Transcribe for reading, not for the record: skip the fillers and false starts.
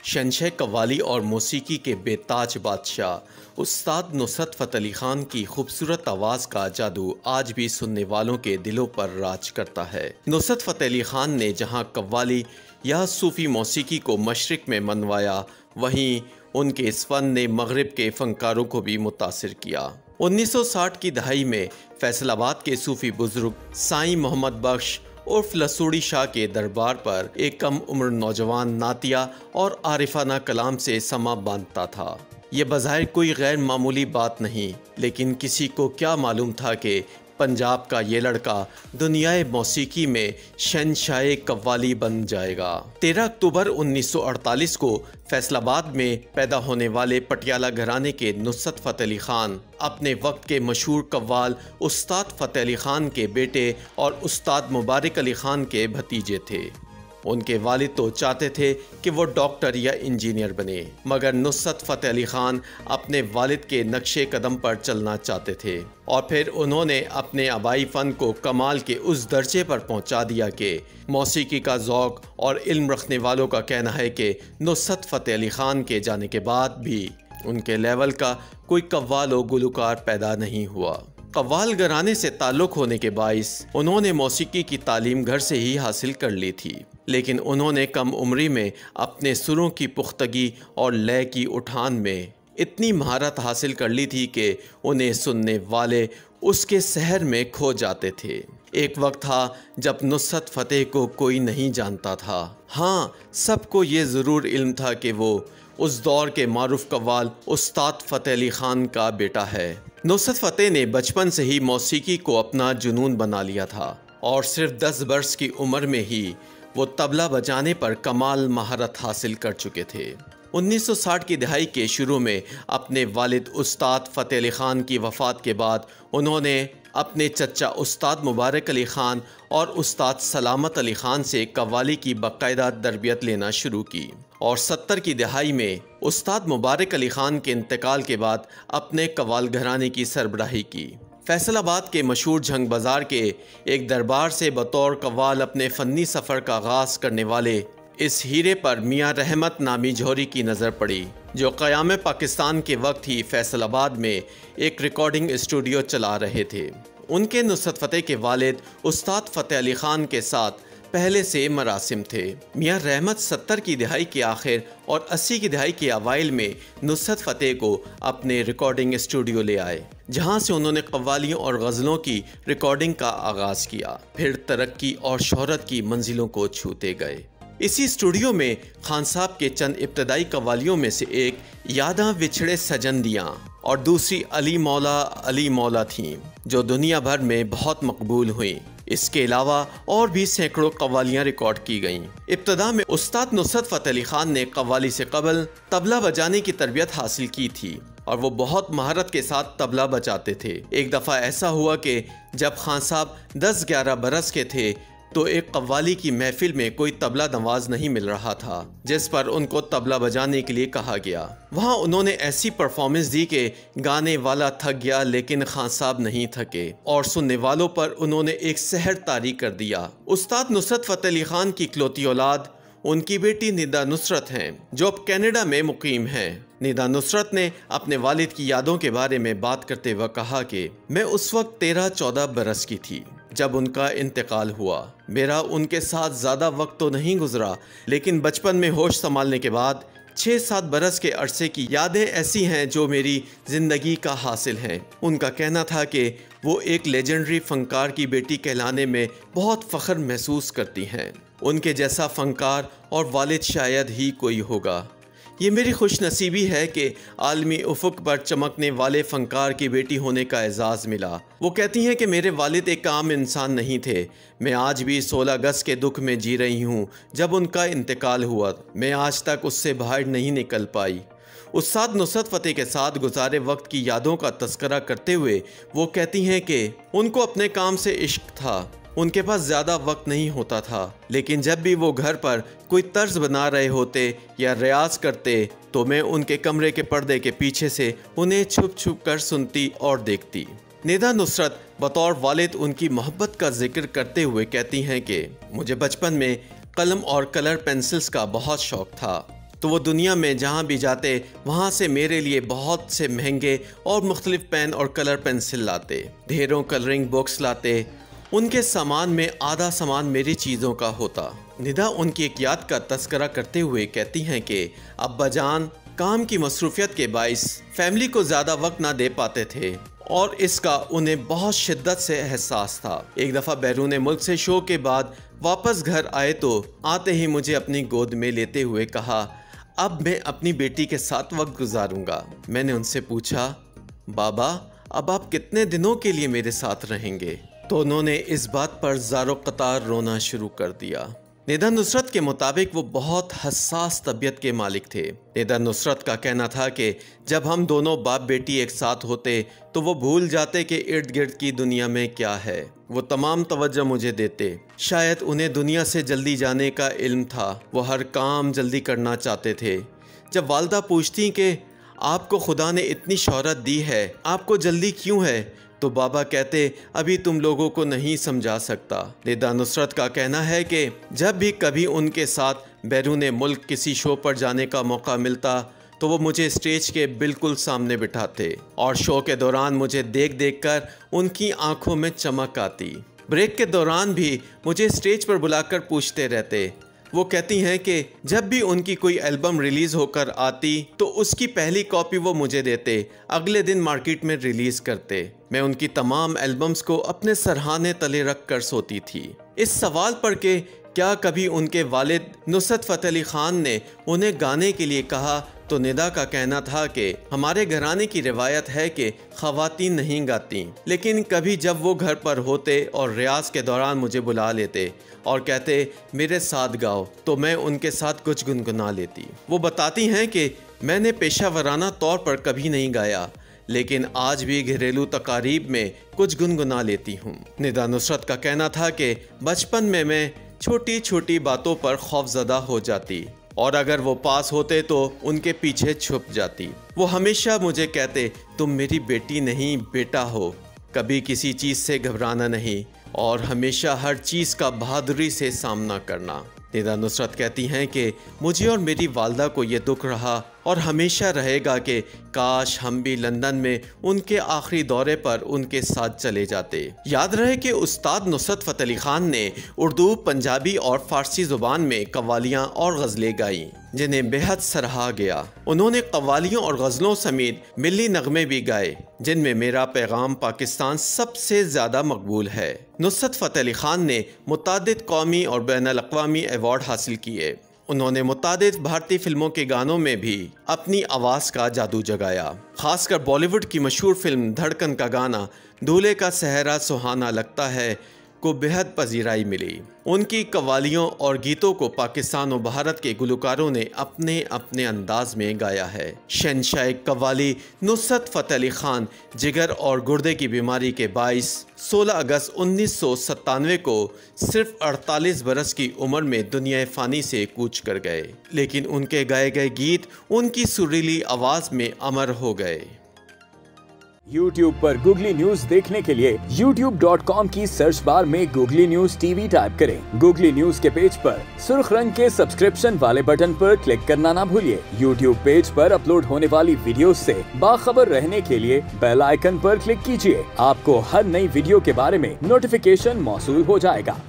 शहंशाह कव्वाली और मौसीकी के बेताज बादशाह उस्ताद नुसरत फ़तेह अली ख़ान की खूबसूरत आवाज़ का जादू आज भी सुनने वालों के दिलों पर राज करता है। नुसरत फ़तेह अली ख़ान ने जहां कव्वाली या सूफ़ी मौसीकी को मशरिक़ में मनवाया, वहीं उनके इस फ़न ने मग़रिब के फ़नकारों को भी मुतासिर किया। 1960 की दहाई में फैसलाबाद के सूफ़ी बुज़ुर्ग साईं मोहम्मद बख्श उर्फ लसूड़ी शाह के दरबार पर एक कम उम्र नौजवान नातिया और आरिफाना कलाम से समा बांधता था। ये बज़ाहिर कोई गैर मामूली बात नहीं, लेकिन किसी को क्या मालूम था कि पंजाब का ये लड़का दुनियाए मौसीकी में शहंशाह कव्वाली बन जाएगा। 13 अक्टूबर 1948 को फैसलाबाद में पैदा होने वाले पटियाला घराने के नुसरत फ़तेह अली ख़ान अपने वक्त के मशहूर कव्वाल उस्ताद फ़तेह अली ख़ान के बेटे और उस्ताद मुबारक अली ख़ान के भतीजे थे। उनके वालिद तो चाहते थे कि वो डॉक्टर या इंजीनियर बने, मगर नुसरत फ़तेह अली ख़ान अपने वालिद के नक्शे कदम पर चलना चाहते थे और फिर उन्होंने अपने आबाई फ़न को कमाल के उस दर्जे पर पहुंचा दिया कि मौसीकी का ज़ौक़ और इल्म रखने वालों का कहना है कि नुसरत फ़तेह अली ख़ान के जाने के बाद भी उनके लेवल का कोई कव्वाल और गुलकार पैदा नहीं हुआ। कव्वाल घराने से ताल्लुक़ होने के बाइस उन्होंने मौसीकी की तालीम घर से ही हासिल कर ली थी, लेकिन उन्होंने कम उम्री में अपने सुरों की पुख्तगी और लय की उठान में इतनी महारत हासिल कर ली थी कि उन्हें सुनने वाले उसके सहर में खो जाते थे। एक वक्त था जब नुसरत फ़तेह को कोई नहीं जानता था। हाँ, सबको ये ज़रूर इल्म था कि वो उस दौर के मारूफ कव्वाल उस्ताद फ़तेह अली ख़ान का बेटा है। नुसरत फ़तेह ने बचपन से ही मौसीकी को अपना जुनून बना लिया था और सिर्फ 10 वर्ष की उम्र में ही वो तबला बजाने पर कमाल महारत हासिल कर चुके थे। 1960 की दहाई के शुरू में अपने वालिद उस्ताद फ़तेह अली ख़ान की वफ़ात के बाद उन्होंने अपने चचा उस्ताद मुबारक अली ख़ान और उस्ताद सलामत अली ख़ान से कव्वाली की बाकायदा तरबियत लेना शुरू की और 70 की दहाई में उस्ताद मुबारक अली ख़ान के इंतकाल के बाद अपने कव्वाल घराने की सरबराही की। फैसलाबाद के मशहूर झंग बाज़ार के एक दरबार से बतौर कव्वाल अपने फ़नी सफ़र का आगाज़ करने वाले इस हीरे पर मियाँ रहमत नामी जौहरी की नज़र पड़ी, जो क़याम पाकिस्तान के वक्त ही फैसलाबाद में एक रिकॉर्डिंग स्टूडियो चला रहे थे। उनके नुसरत फ़तेह के वालिद उस्ताद फ़तेह अली ख़ान के साथ पहले से मरासिम थे। मियाँ रहमत 70 की दहाई के आखिर और 80 की दहाई के अवाइल में नुसरत फ़तेह को अपने रिकॉर्डिंग स्टूडियो ले आए, जहां से उन्होंने कव्वालियों और गज़लों की रिकॉर्डिंग का आगाज़ किया। फिर तरक्की और शोहरत की मंजिलों को छूते गए। इसी स्टूडियो में खान साहब के चंद इब्तदाई कव्वालियों में से एक यादां विछड़े सजन दियां और दूसरी अली मौला थीं, जो दुनिया भर में बहुत मकबूल हुई। इसके अलावा और भी सैकड़ों कव्वालियाँ रिकॉर्ड की गईं। इब्तदा में उस्ताद नुसरत फ़तेह अली ख़ान ने कव्वाली से कबल तबला बजाने की तरबियत हासिल की थी और वो बहुत महारत के साथ तबला बजाते थे। एक दफ़ा ऐसा हुआ कि जब खान साहब 10-11 बरस के थे तो एक कव्वाली की महफिल में कोई तबला नवाज नहीं मिल रहा था, जिस पर उनको तबला बजाने के लिए कहा गया। वहाँ उन्होंने ऐसी परफॉर्मेंस दी कि गाने वाला थक गया, लेकिन खान साहब नहीं थके और सुनने वालों पर उन्होंने एक सहर तारी कर दिया। उस्ताद नुसरत फ़तेह अली ख़ान की इकलौती औलाद उनकी बेटी निदा नुसरत हैं, जो अब कनाडा में मुकीम हैं। निदा नुसरत ने अपने वालिद की यादों के बारे में बात करते हुए कहा कि मैं उस वक्त 13-14 बरस की थी जब उनका इंतकाल हुआ। मेरा उनके साथ ज़्यादा वक्त तो नहीं गुजरा, लेकिन बचपन में होश संभालने के बाद 6-7 बरस के अरसे की यादें ऐसी हैं जो मेरी ज़िंदगी का हासिल हैं। उनका कहना था कि वो एक लेजेंडरी फ़नकार की बेटी कहलाने में बहुत फ़ख्र महसूस करती हैं। उनके जैसा फ़नकार और वालिद शायद ही कोई होगा। ये मेरी खुशनसीबी है कि आलमी उफ़ुक़ पर चमकने वाले फ़नकार की बेटी होने का एज़ाज़ मिला। वो कहती हैं कि मेरे वालिद एक आम इंसान नहीं थे। मैं आज भी 16 अगस्त के दुख में जी रही हूँ जब उनका इंतकाल हुआ। मैं आज तक उससे बाहर नहीं निकल पाई। उस्ताद नुसरत फ़तेह के साथ गुज़ारे वक्त की यादों का तज़किरा करते हुए वो कहती हैं कि उनको अपने काम से इश्क था। उनके पास ज़्यादा वक्त नहीं होता था, लेकिन जब भी वो घर पर कोई तर्ज बना रहे होते या रियाज करते तो मैं उनके कमरे के पर्दे के पीछे से उन्हें छुप छुप कर सुनती और देखती। निदा नुसरत बतौर वालिद उनकी मोहब्बत का जिक्र करते हुए कहती हैं कि मुझे बचपन में कलम और कलर पेंसिल्स का बहुत शौक़ था। तो वो दुनिया में जहाँ भी जाते वहाँ से मेरे लिए बहुत से महंगे और मुख्तलिफ पेन और कलर पेंसिल लाते, ढेरों कलरिंग बुक्स लाते। उनके सामान में आधा सामान मेरी चीज़ों का होता। निदा उनकी एक याद का तस्करा करते हुए कहती हैं कि अब्बा जान काम की मसरूफियत के बाइस फैमिली को ज़्यादा वक्त ना दे पाते थे और इसका उन्हें बहुत शिद्दत से एहसास था। एक दफ़ा बैरून मुल्क से शो के बाद वापस घर आए तो आते ही मुझे अपनी गोद में लेते हुए कहा, अब मैं अपनी बेटी के साथ वक्त गुजारूंगा। मैंने उनसे पूछा, बाबा अब आप कितने दिनों के लिए मेरे साथ रहेंगे? तो उन्होंने इस बात पर ज़ारो कतार रोना शुरू कर दिया। निदा नुसरत के मुताबिक वो बहुत हसास तबीयत के मालिक थे। निदा नुसरत का कहना था कि जब हम दोनों बाप बेटी एक साथ होते तो वो भूल जाते कि इर्द गिर्द की दुनिया में क्या है। वो तमाम तवज्जो मुझे देते। शायद उन्हें दुनिया से जल्दी जाने का इल्म था। वो हर काम जल्दी करना चाहते थे। जब वालदा पूछती कि आपको खुदा ने इतनी शोहरत दी है, आपको जल्दी क्यों है, तो बाबा कहते, अभी तुम लोगों को नहीं समझा सकता। निदा नुसरत का कहना है कि जब भी कभी उनके साथ बैरून मुल्क किसी शो पर जाने का मौका मिलता तो वो मुझे स्टेज के बिल्कुल सामने बिठाते और शो के दौरान मुझे देख देख कर उनकी आंखों में चमक आती। ब्रेक के दौरान भी मुझे स्टेज पर बुलाकर पूछते रहते। वो कहती हैं कि जब भी उनकी कोई एल्बम रिलीज़ होकर आती तो उसकी पहली कॉपी वो मुझे देते, अगले दिन मार्केट में रिलीज़ करते। मैं उनकी तमाम एल्बम्स को अपने सरहाने तले रख कर सोती थी। इस सवाल पर कि क्या कभी उनके वालिद नुसरत फ़तेह अली ख़ान ने उन्हें गाने के लिए कहा, तो निदा का कहना था कि हमारे घराने की रिवायत है कि ख़वातीन नहीं गाती, लेकिन कभी जब वो घर पर होते और रियाज के दौरान मुझे बुला लेते और कहते मेरे साथ गाओ, तो मैं उनके साथ कुछ गुनगुना लेती। वो बताती हैं कि मैंने पेशा वराना तौर पर कभी नहीं गाया, लेकिन आज भी घरेलू तकारीब में कुछ गुनगुना लेती हूँ। निदा नुसरत का कहना था कि बचपन में मैं छोटी छोटी बातों पर खौफजदा हो जाती और अगर वो पास होते तो उनके पीछे छुप जाती। वो हमेशा मुझे कहते, तुम मेरी बेटी नहीं बेटा हो, कभी किसी चीज़ से घबराना नहीं और हमेशा हर चीज़ का बहादुरी से सामना करना। निदा नुसरत कहती हैं कि मुझे और मेरी वालदा को ये दुख रहा और हमेशा रहेगा कि काश हम भी लंदन में उनके आखिरी दौरे पर उनके साथ चले जाते। याद रहे कि उस्ताद नुसरत फ़तेह अली ख़ान ने उर्दू, पंजाबी और फ़ारसी ज़ुबान में कव्वालियाँ और गज़लें गाईं, जिन्हें बेहद सराहा गया। उन्होंने कव्वालियों और गज़लों समेत मिली नगमे भी गाए, जिनमें मेरा पैगाम पाकिस्तान सबसे ज़्यादा मकबूल है। नुसरत फ़तेह अली ख़ान ने मुतादिद कौमी और बैनुल अक़वामी अवार्ड हासिल किए। उन्होंने मुतादिद भारतीय फिल्मों के गानों में भी अपनी आवाज़ का जादू जगाया। खासकर बॉलीवुड की मशहूर फिल्म धड़कन का गाना दूल्हे का सहरा सुहाना लगता है को बेहद पजीराई मिली। उनकी कव्वालियों और गीतों को पाकिस्तान और भारत के गुलकारों ने अपने अपने अंदाज में गाया है। शहंशाह कव्वाली नुसरत फ़तेह अली ख़ान जिगर और गुर्दे की बीमारी के बाइस 16 अगस्त 1997 को सिर्फ 48 बरस की उम्र में दुनिया फ़ानी से कूच कर गए, लेकिन उनके गाए गए गीत उनकी सुरीली आवाज़ में अमर हो गए। YouTube पर गूगली न्यूज देखने के लिए youtube.com की सर्च बार में गूगली न्यूज टीवी टाइप करें। गूगली न्यूज के पेज पर सुर्ख रंग के सब्सक्रिप्शन वाले बटन पर क्लिक करना ना भूलिए। YouTube पेज पर अपलोड होने वाली वीडियोस से बाखबर रहने के लिए बेल आइकन पर क्लिक कीजिए। आपको हर नई वीडियो के बारे में नोटिफिकेशन मौसूल हो जाएगा।